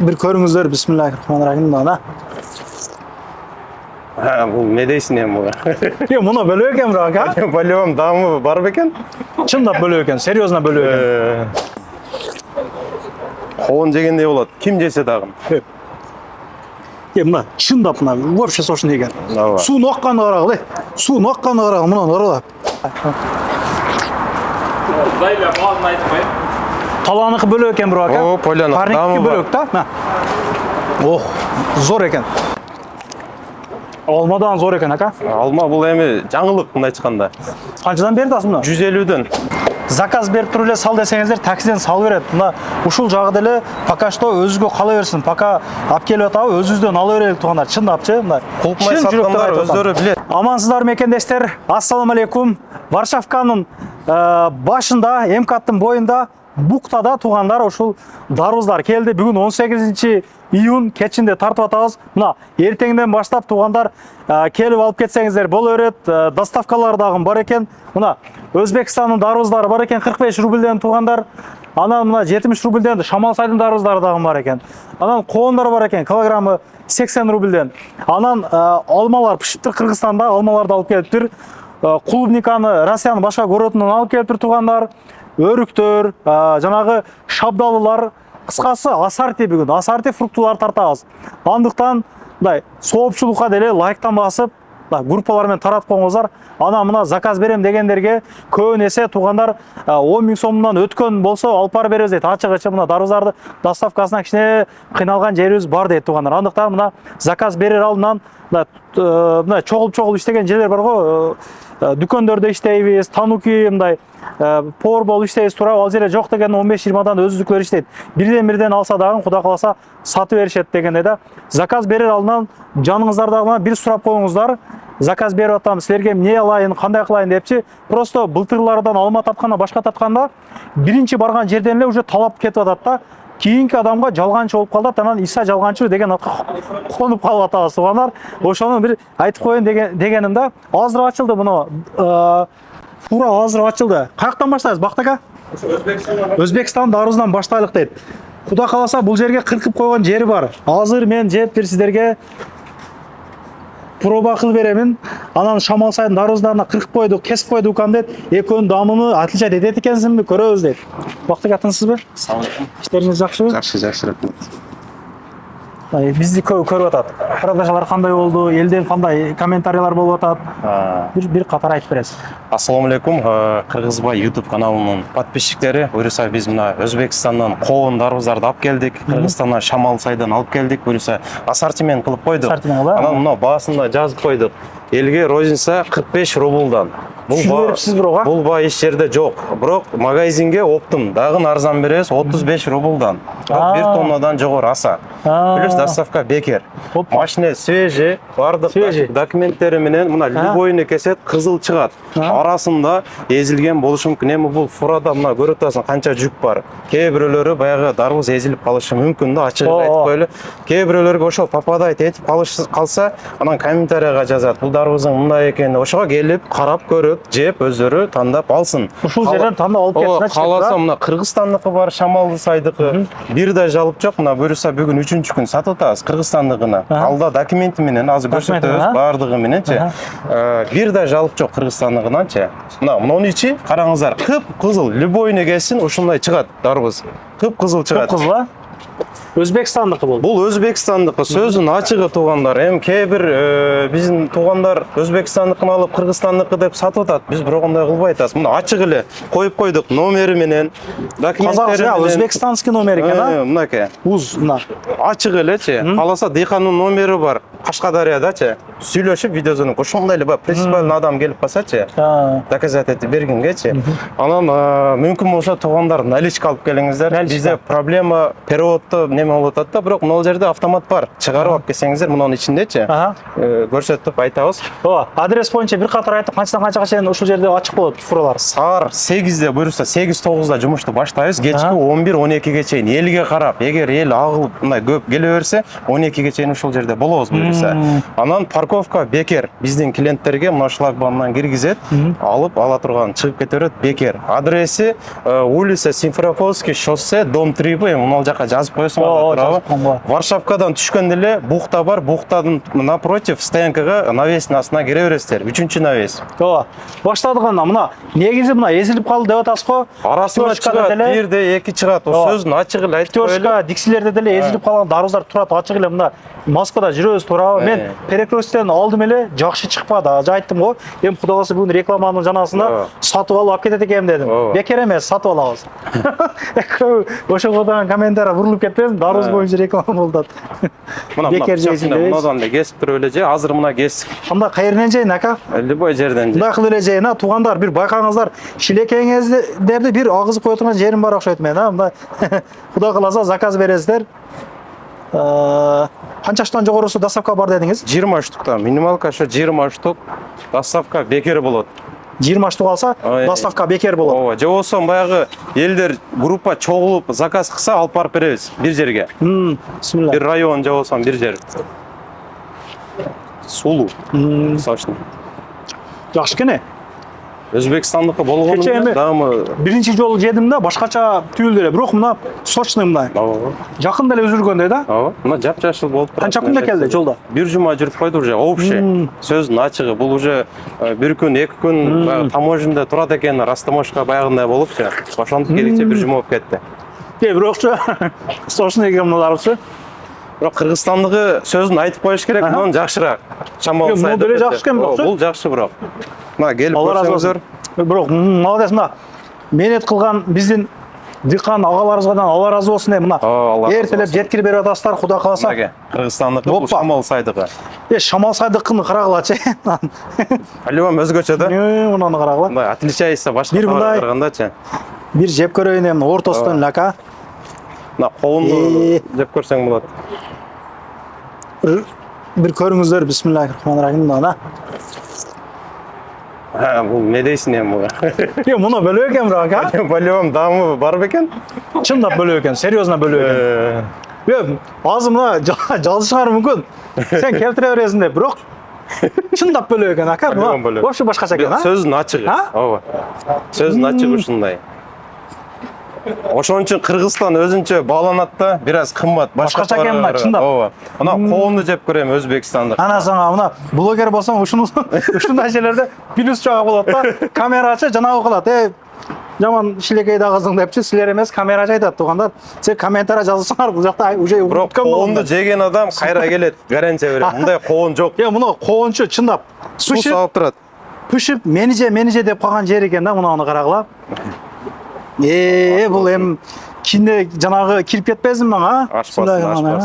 Bir көріңіздер, бисмиллахиррахманиррахим мына. Бұл не дейсің енді бұл? Мұны бөлек екен бірақ, а? Бөлем дамы бар бекен? Чындап бөлек екен, серьезно бөлек екен. Қолын жегендей болады. Кім жесе дағын? Мына чындап мына вообще сошын деген. Су ноққаны қарағыл, су ноққаны қарағыл, мұны қарағыл. Таланықы бөлек екен бірақ, а? О, поляны. Парникі бөлек, та? Ох, зор екен. Алмадан зор екен, ака? Алма бұл әме жаңылық мұны айтқанда. Қаншадан берді асымда? 150-ден. Заказ беріп тұрыле сал десеңіздер, таксиден сал береді. Мына ушул жағы пока что өзіге қала берсін, пока ап келіп атауы өзізден ала берелік туғандар. Чындапчы, мына. Құлпмай сатқандар өздері білет. Амансыздар мекендестер, ассаламалейкум. Варшавканың башында, МКАДтың бойында Буктада туғандар ушул дарбыздар келді. Бүгін 18 июнь кечинде тартып атабыз. Мына ертеңден баштап туғандар келіп алып кетсеңіздер бол өрет. Доставкалар дагы бар екен. Мына Өзбекстанның дарбыздары бар екен, 45 рубльден туғандар. Анан мына 70 рубльден Шамалсайдың дарбыздары дагы бар екен. Анан коондар бар екен, килограммы 80 рубльден. Анан алмалар пишиптир, Кыргызстанда алмаларды алып келиптир. Клубниканы Россиянын башка көрөтүнөн алып келиптир туғандар. Өрүктөр, жанагы шабдалылар, кыскасы асарти бүгүн, асарти фруктулар тартабыз. Андыктан мындай соопчулукка деле лайктан басып, группалар менен таратып коңуздар. Ана мына заказ берем дегендерге көбүн эсе тугандар 10 000 сомдон өткөн болсо алып барып беребиз дейт. Ачык-ачык мына дарбыздарды доставкасына кичине кыйналган жерибиз бар дейт тугандар. Андыктан мына заказ берер алдынан мына чогулуп иштеген жерлер бар го. Дүкөндөрдө иштейбиз, тануки мындай повар болуп иштейбиз турап, ал жерде жок деген 15-20дан өздүклөр иштейт. Бирден алса дагы Кудай кааласа сатып беришет дегенде да заказ берер алдынан жаныңыздарда бир сурап коюңуздар. Заказ берип атам, силерге эмне алайын, кандай кылайын депчи. Просто былтырлардан алма татканда, башка татканда биринчи барган жерден эле уже талап кетип атат да. Кийинки адамга жалганчы болуп калат, анан Иса жалганчы деген атка конуп калып атабыз тугандар. Ошону бир айтып коеюн дегеним да. Азыр ачылды муну. Тура азыр ачылды. Каяктан баштайбыз, Бактака? Өзбекстан дарбызынан баштайлык дейт. Кудай кааласа бул жерге кыркып койгон жери бар. Азыр мен жеп бир сиздерге проба кылып беремин. Анан Шамалсайдын дарбыздарына кыркып койдук, кесип койдук дейт. Экөөнүн дамыны отличать этет экенсиңби, көрөбүз дейт. Бактык атыңызбы? Салам алейкум. Иштериңиз жакшыбы? Жакшы, рахмат. Бизди көрүп атат. Продажалар кандай болду, элден кандай комментарийлар болуп атат. Бир катар айтып бересиз. Ассаламу алейкум, Кыргызбай YouTube каналынын подписчиктери. Буюрса биз мына Өзбекстандан коон дарбыздарды алып келдик, Кыргызстандан Шамалсайдан алып келдик. Буюрса ассортимент кылып койдук. Анан мына баасында жазып койдук. Элге розница 45 рубльдан. Бул баа эч жерде жок. Бирок магазинге оптум. Дагы арзан беребиз 35 рубльдан. 1 тоннадан жогору аса. Плюс доставка бекер. Машина свежий, бардык документтери менен мына любойны кесет, кызыл чыгат. Арасында эзилген болушу мүмкүн. Эми бул фурада мына көрүп атасың канча жүк бар. Кээ бирөөлөрү баягы дарбыз эзилип калышы мүмкүн да, ачык айтып коелу. Кээ бирөөлөргө ошол попадать этип калса, анан комментарийга жазат. Бул дарбыздын мындай экени. Ошого келип, карап көрүп, жеп өздөрү тандап алсын. Ушул жерден тандап алып кетсин. Кааласа мына Кыргызстандыкы бар, Шамалсайдыкы. Бир да жалып жок. Мына буюрса бүгүн 3-күн сатып атабыз Кыргызстандыкына. Алда документи менен азыр көрсөтөбүз бардыгы мененчи. Бир да жалып жок Кыргызстандыкынанчы. Мына мунун ичи караңыздар, кып-кызыл любойны келсин, ушундай чыгат дарбыз. Кып-кызыл чыгат. Кып-кызыл. Өзбекстандыкы бул. Бул Өзбекстандыкы, сөздүн ачыгы тугандар. Эми кээ бир биздин тугандар Өзбекстандыкын алып Кыргызстандыкы деп сатып атат. Биз бирок андай кылбай атабыз. Мына ачык эле коюп койдук номери менен, документтери менен. Өзбекстанский номер экен, а? Мынакей. Уз, мына. Ачык элечи. Кааласа дыйкандын номери бар. Кашкадариядачы. Сүйлөшүп видеозону ошондой эле принципиальный адам келип калсачы. Доказать этип бергенгечи. Анан мүмкүн болсо тугандар наличка алып келиңиздер. Бизде проблема переводто неме болуп атат да, бирок могул жерде автомат бар. Чыгарып алып келсеңиздер, мунун ичиндечи. Көрсөтүп айтабыз. Адрес боюнча бир катар айтып, канчадан канчага чейин ушул жерде ачык болот фуралар. Саар 8де буюрса 8-9да жумушту баштайбыз. Кечки 11-12ге чейин элге карап, эгер эл агылып мындай көп келе берсе, 12ге чейин ушул жерде болобуз буюрса. Анан парковка бекер. Биздин клиенттерге мына шлагбаумдан киргизет, алып ала турган, чыгып кете берет бекер. Адреси улица Симферопольский шоссе, дом 3, мына жака жазып коесуңар туурабы? Варшавкадан түшкөндө эле бухта бар, бухтадын напротив стоянкага навестин астына кире бересиздер. 3-чү навес. Ооба. Баштадык анда мына негизи мына эзилип калды деп атасыз го. Арасында чыгат, бирде эки чыгат. О сөздүн ачык эле айтып коелу. Тёшка, диксилерде деле эзилип калган дарбаздар турат, ачык эле мына Москвада жүрөбүз туурабы. Мен перекрестен алдым эле, жакшы чыкпады. Ажа айттым го. Эми Кудай калса бүгүн рекламанын жанасында сатып алып кетет экенмин дедим. Бекер эмес, сатып алабыз. Ошого дагы комментарий бурулуп кетпесин, дарбаз боюнча реклама болду. Бекер жейсиң. Мынадан да кесип туруп эле же, азыр мына кесип. Анда кайерден жейин ака? Любой жерден же. Мындай кылып эле жейин, туугандар, бир байкаңыздар, шилекеңиздерди бир агызып кое турган жерим бар окшойт мен, мындай. Кудай кааласа заказ бересиздер. Канча штуктан жогорусу доставка бар дедиңиз? 20 штуктан, минималка ошо 20 штук. Доставка бекер болот. 20 штук алса, доставка бекер болот. Ооба, же болсо баягы элдер группа чогулуп заказ кылса алып барып беребиз бир жерге. Бисмилла. Бир район же болсо бир жер. Сулуу. Сочный. Жакшы экен. Өзбекстандыкы болгону Кече эми дагы биринчи жолу жедим да, башкача түйүлдү эле. Бирок мына сочный мындай. ооба. Жакын деле үзүлгөндөй да. Ооба. Мына жап-жашыл болуп турат. Канча күндө келди жолдо? Бир жума жүрүп койду уже общий. Сөздүн ачыгы бул уже бир күн, эки күн баягы таможняда турат экен, растаможка баягындай болупчу. Ошентип келгиче бир жума болуп кетти. Бирокчу сочный экен мыналарчы. Бирок Кыргызстандыгы сөзүн айтып коюш керек, мындан жакшыраак. Шамал Бул деле жакшы экен бирокчу. Бул жакшы бирок. Мына келип көрсөңүздөр. Бирок молодец мына менет кылган биздин дыйкан агаларыбызга Алла ыраазы болсун деп мына эртелеп жеткирип берип атасыздар, Кудай кааласа. Кыргызстандыкы бул Шамал сайдыгы. Шамал сайдыкын карагылачы. По-любому өзгөчө да. Мунаны карагыла. Мындай отличается башка Бир мындай карагандачы. Бир жеп көрөйүн эми ортосунан лака. Мына коонду жеп көрсөң болот. Бир көрүңүздөр, бисмиллахиррахманиррахим мына. Бул не дейсиң эми буга? Муну бөлөк экен бирок ака. По-любому дамы бар бекен? Чындап бөлөк экен, серьезно бөлөк экен. Азыр мына жалышыңар мүмкүн. Сен келтире бересиң деп, бирок чындап бөлөк экен ака. Вообще башкача экен, а? Сөздүн ачыгы. Ооба. Сөздүн ачыгы ушундай. Ошон үчүн Кыргызстан өзүнчө бааланат да, бир аз кымбат. Башкача экен мына чындап. Ооба. Мына коонду жеп көрөм Өзбекстандык. Ана сага мына блогер болсоң ушундай жерлерде плюс жагы болот да. Камерачы жанагы кылат. Жаман шилекей да кызың депчи, силер эмес камерачы айтат туугандар. Сен комментарий жазсаңар, бул жакта уже бирок коонду жеген адам кайра келет, гарантия берем. Мындай коон жок. Муну коончу чындап сушип алып турат. Пышып, мени же деп калган жер экен да, мунуны карагыла. Бул эми кинде жанагы кирип кетпесин мага? Ашпасын.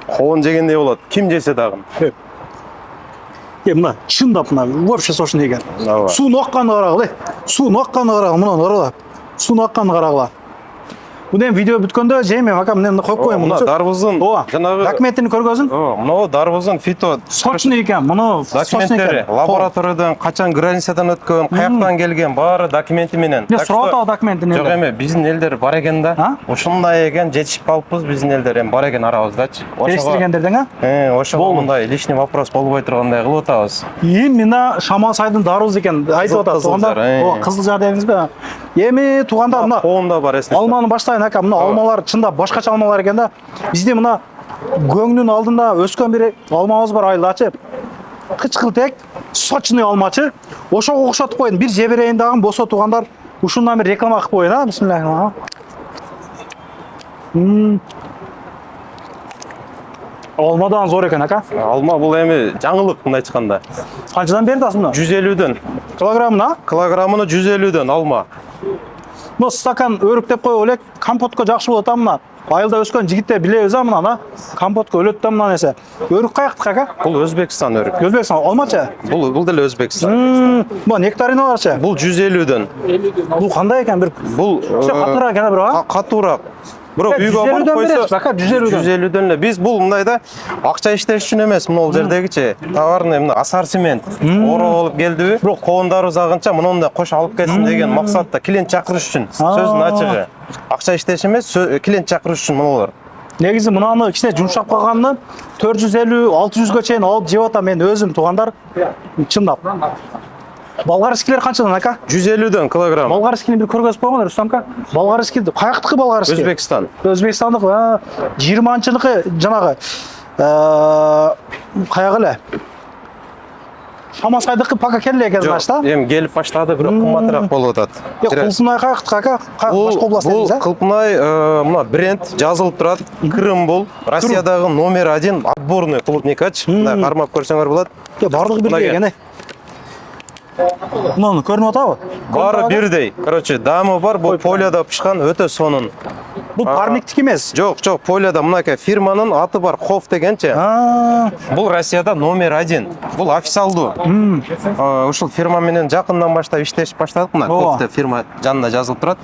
Коон жегендей болот. Ким жесе дагы. Мына чындап мына вообще сочный экен. Суунун акканын карагыла. Суунун акканын карагыла, мунун карагыла. Суунун акканын карагыла. Бул эми видео бүткөндө жейм ака, мына коюп коем муну. Дарбыздын жанагы документин көргөзүн. Мына дарбыздын фито сочный экен. Муну документтери лабораториядан качан границадан өткөн, каяктан келген, баары документи менен. Сурап атабы документин. Жок эми биздин элдер бар экен да. Ушундай экен, жетишип калыппыз биздин элдер эми бар экен арабыздачы. Териштиргендерден ошого мындай лишний вопрос болбой тургандай кылып атабыз. Мына Шамал сайдын дарбызы экен айтып атат туугандар. Кызыл жар дедиңизби? Эми туугандар мына коонда бар эсен. Алманы баштайын ака, мына алмалар чындап башкача алмалар экен да. Бизде мына көңнүн алдында өскөн бир алмабыз бар айылдачы. Кычкылтек, сочный алмачы. Ошого окшотуп коюн, бир же берейин дагы болсо туугандар, ушундан бир реклама кылып коюн, бисмиллахиррахманиррахим. Алмадан зор экен ака. Алма бул эми жаңылык мындай айтканда. Канчадан берди асында? 150дөн. Килограммына? Килограммына 150дөн алма. Мына стакан өрүк деп коюп элек, компотко жакшы болот мына. Айылда өскөн жигиттер билебиз мына, компотко өлөт да мына нерсе. Өрүк каяктыкы ака? Бул Өзбекстан өрүк. Өзбекстан алмачы? Бул деле Өзбекстан. Бул нектариналарчы? Бул 150дөн. Бул кандай экен бир? Бул катуураак экен бирок, катуураак. Бирок үйгө алып койсо 150дөн эле. Биз бул мындай да акча иштеш үчүн эмес, мына жердегичи товарный мына ассортимент oro болуп келдиби? Бирок коондарыбыз агынча мындай кош алып кетсин деген максатта клиент чакырыш үчүн. Сөздүн ачыгы. Акча иштеш эмес, клиент чакырыш үчүн мыналар. Негизи мынаны кичине жумшап калганын 450-600гө чейин алып жеп атам мен өзүм туугандар. Чындап. Болгарскийлер канчадан ака? 150дөн килограмм. Болгарскийни бир көргөзүп койгон Рустамка. Болгарский каяктыкы болгарский? Өзбекстан. Өзбекстандык. 20-нчылыгы жанагы каяк эле? Шамасайдыкы пока келе экен значит, Эми келип баштады, бирок кымбатыраак болуп атат. Кулпунай каяктыкы ака? Башка область Бул эмес, Кылпынай мына бренд жазылып турат. Крым бул. Россиядагы номер 1 отборный клубникач. Мына кармап көрсөңөр болот. Бардыгы бирдей экен. Муну көрүнүп атабы? Бары бирдей. Короче, дамы бар. Бул полияда пышкан, өтө сонун. Бул парниктик эмес. Жок, полияда мынакей фирманын аты бар, Хоф дегенчи. Бул Россияда номер 1. Бул официалдуу. Ушул фирма менен жакындан баштап иштешип баштадык. Мына Хоф деп фирма жанында жазылып турат.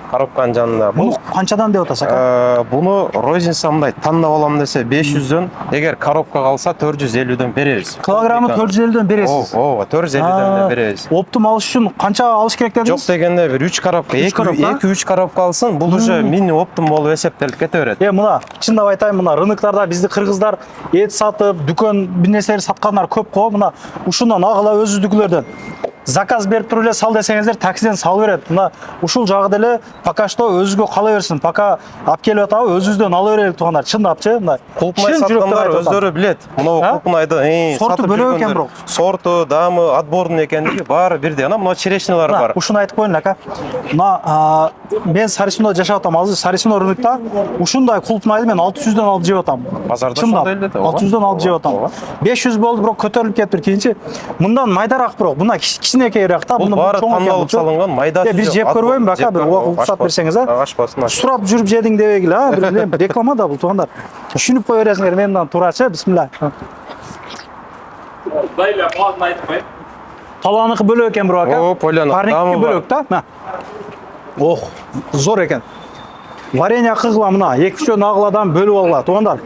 Коробканын жанында. Бул канчадан деп атасыз ака? Буну розница мындай тандап алам десе 500дөн, эгер коробка калса 450дөн беребиз. Килограммы 450дөн бересиз. Ооба, 450дөн беребиз. Оптум алыш үчүн канча алыш керек дедиңиз? Жок дегенде бир 3 коробка, 2-3 коробка алсын, бул уже мини оптум болуп эсептелип кете берет. Мына чындап айтайын, мына рыноктарда бизди кыргыздар эт сатып, дүкөн бир нерселер саткандар көп го. Мына ушундан агыла өзүздүкүлөрдөн заказ берип туруп эле сал десеңиздер, таксиден салып берет. Мына ушул жагы деле пока что өзүгө кала берсин. Пока алып келип атабы, өзүбүздөн ала берели туугандар. Чындапчы, мына Кулпунай саткандар өздөрү билет. Мына кулпунайды сорту бөлөк экен бирок. Сорту, дамы, отборный экендиги баары бирдей. Ана мына черешнялар бар. Ушуну айтып коеюн ака. Мына мен Сарысуна жашап атам. Азыр Сарысуна рынокто ушундай кулпунайды мен 600дөн алып жеп атам. Базарда ошондой эле да. 600дөн алып жеп атам. 500 болду, бирок көтөрүлүп кетти. Кийинчи мындан майдараак бирок. Мына кичинекейирээк да. Бул баары тандалып салынган майдачы. Бир жеп көрбөймүнбү ака? Бир уруксат берсеңиз, Ашпасын. Сурап жүрүп жедиң дебегиле, бир реклама да бул туугандар. Түшүнүп кое бересиңер менден турачы. Бисмилла. Таланыкы бөлөк экен бирок ака. Поляныкы парниктики бөлөк да. Ох, зор экен. Варенье кыгыла мына, 2-3 агыладан бөлүп алгыла туугандар.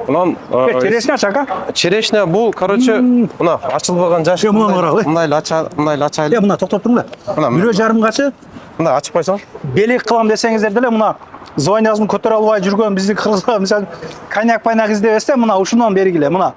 Мынан Черешня ака? Черешня бул, короче, мына ачылбаган жаш. Мындай ачайлы. Мына токтоп туруңла. Бирөө жарымгачы. Мына ачып койсоң. Белек кылам десеңиздер деле мына звонязын көтөрө албай жүргөн бизди кыргыздар мисалы коньяк издебесте мына ушундан бергиле. Мына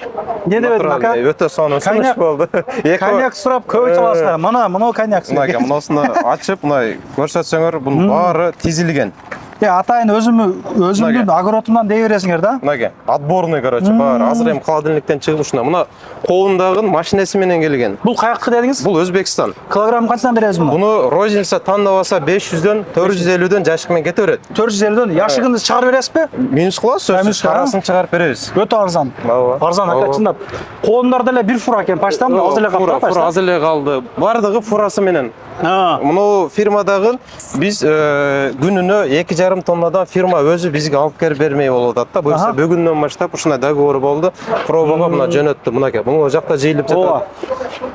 не деп эдим ака? Өтө сонун сунуш болду. Коньяк сурап көп чаласыздар. Мына коньяк. Мынасына ачып, мына көрсөтсөңөр бунун баары тизилген. Атайын өзүмдүн огородумдан дей бересиңер да. Мынаке, отборный, короче, бар. Азыр эми холодильниктен чыгып ушуна. Мына коундагы машинеси менен келген. Бул каяктыкы дедиңиз? Бул Өзбекстан. Килограмм канчадан бересиз муну? Буну розница тандап алса 500дөн, 450дөн жашык менен кете берет. 450дөн жашыгынды чыгарып бересизби? Минус кыласыз, карасын чыгарып беребиз. Өтө арзан. Арзан ака, чындап. Коондар деле бир фура экен, почтам азыр эле калды. Фура азыр эле калды. Бардыгы фурасы менен. Муну фирмадагы биз күнүнө 2,5 тоннадан фирма өзү бизге алып келип бермей болуп атат да. Буюрса бүгүндөн баштап ушундай договор болду. Пробага мына жөнөттү. Мынаке, бул жакта жыйылып жатат.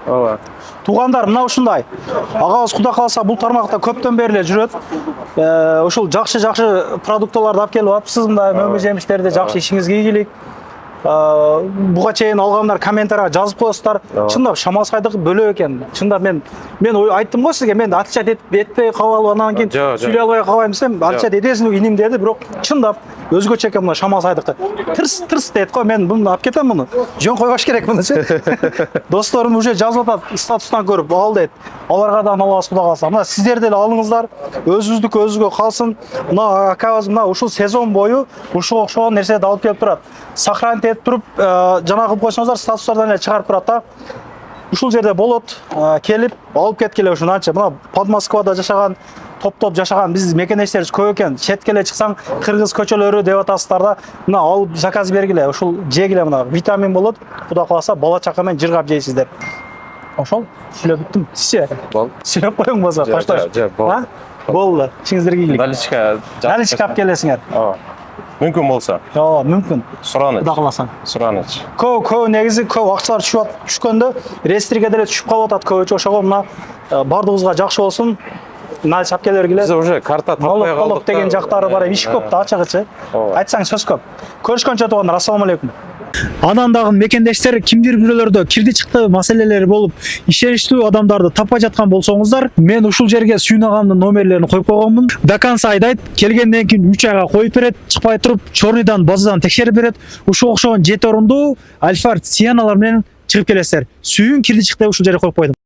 Ооба. Туугандар, мына ушундай. Агабыз Кудай калса бул тармакта көптөн бери эле жүрөт. Ушул жакшы продукталарды алып келип атыпсыз, мындай мөмө жемиштерди жакшы ишиңизге ийгилик. Буга чейин алгандар комментарийга жазып коесуздар. Чындап Шамалсайдыкы бөлөк экен. Чындап мен айттым го сизге, мен отличать этпей кабыл анан кийин сүйлөй албай калбайм десем, отличать этесиң иним деди, бирок чындап өзгөчө экен мына Шамалсайдыкы. Тырс дейт го, мен буну алып кетем муну. Жөн койбош керек мунучу. Досторум уже жазып атат, статустан көрүп ал дейт. Аларга да алабыз Кудай калса. Мына сиздер деле алыңыздар. Өзүңүздүкү өзүгө калсын. Мына акабыз мына ушул сезон бою ушуга окшогон нерселерди алып келип турат. Сохранить этип туруп, жана кылып койсоңуздар, статустардан эле чыгарып турат да. Ушул жерде болот, келип алып кеткиле ушуну анча. Мына Подмосковада жашаган, топ жашаган биз мекендештерибиз көп экен. Четке эле чыксаң, кыргыз көчөлөрү деп атасыздар да. Мына алып заказ бергиле, ушул жегиле, мына витамин болот. Кудай каласа бала чака менен жыргап жейсиздер. Ошол сүйлөп бүттүм. Сизче? Болду. Сүйлөп коюң болсо, башташ. Болду. Болду. Ишиңиздерге ийгилик. Наличка алып келесиңер. Ооба. Мүмкүн болсо. Ооба, мүмкүн. Сураныч. Кудай каласа. Сураныч. Көп негизи көп акчалар түшкөндө рестриге деле түшүп калып атат көбүчө. Ошого мына бардыгыбызга жакшы болсун. Налич алып келе бергиле. Биз уже карта таппай калдык деген жактары бар, иш көп да, ачыгычы. Айтсаң сөз көп. Көрүшкөнчө туугандар, ассаламу алейкум. Анан дагы мекендештер кимдир бирөөлөрдө кирди чыкты маселелери болуп, ишеничтүү адамдарды таппай жаткан болсоңуздар, мен ушул жерге сүйнагамдын номерлерин коюп койгонмун. До конца айдайт, келгенден кийин 3 айга коюп берет, чыкпай туруп, чорныйдан базадан текшерип берет. Ушуга окшогон 7 орундуу Альфард Сианалар менен чыгып келесиздер. Сүйүн кирди чыкты ушул жерге коюп койдум.